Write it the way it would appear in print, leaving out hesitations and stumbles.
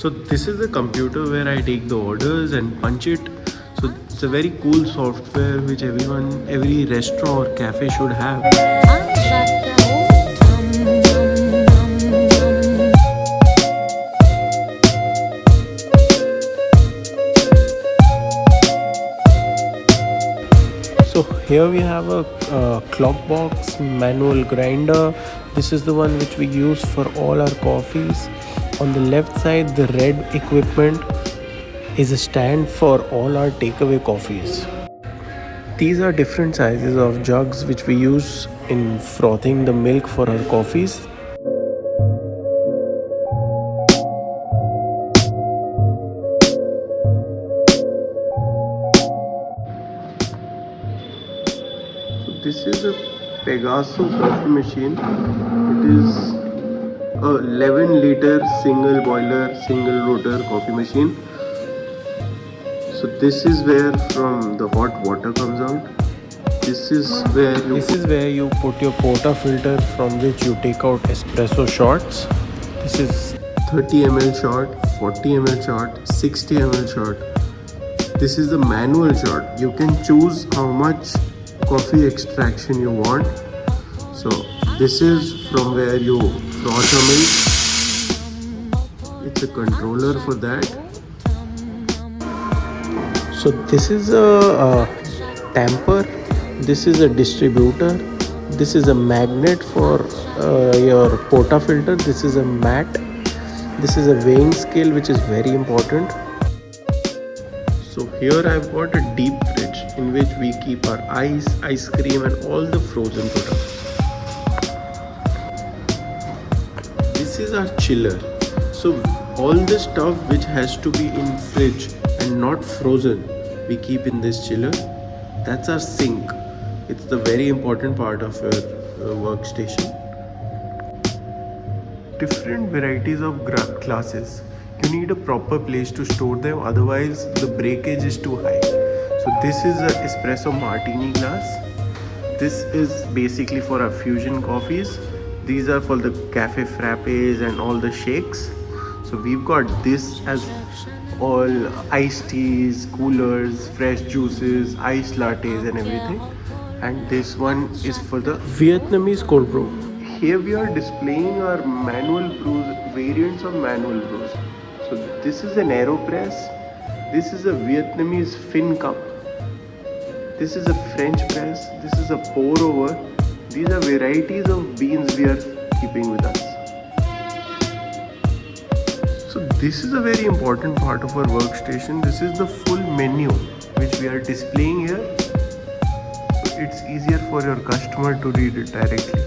So this is the computer where I take the orders and punch it. So it's a very cool software which every restaurant or cafe should have. So here we have a clock box, manual grinder. This is the one which we use for all our coffees. On the left side, the red equipment is a stand for all our takeaway coffees. These are different sizes of jugs which we use in frothing the milk for our coffees. This is a Pegaso coffee machine. It is a 11-liter single boiler, single rotor coffee machine. So this is where from the hot water comes out. This is where you put your portafilter from which you take out espresso shots. This is 30 ml shot, 40 ml shot, 60 ml shot. This is the manual shot. You can choose how much coffee extraction you want. So this is from where you froth a milk. It's a controller for that. So this is a tamper. This is a distributor. This is a magnet for your portafilter. This is a mat. This is a weighing scale which is very important. So here I've got a deep fridge in which we keep our ice cream and all the frozen products. This is our chiller. So all the stuff which has to be in fridge and not frozen, we keep in this chiller. That's our sink. It's the very important part of your workstation. Different varieties of glasses. You need a proper place to store them, otherwise the breakage is too high. So this is an espresso martini glass. This is basically for our fusion coffees. These are for the cafe frappes and all the shakes. So we've got this as all iced teas, coolers, fresh juices, iced lattes and everything. And this one is for the Vietnamese cold brew. Here we are displaying our manual brews, variants of manual brews. So this is an AeroPress. This is a Vietnamese fin cup. This is a French press. This is a pour over. These are varieties of beans we are keeping with us. So this is a very important part of our workstation. This is the full menu which we are displaying here. So it's easier for your customer to read it directly.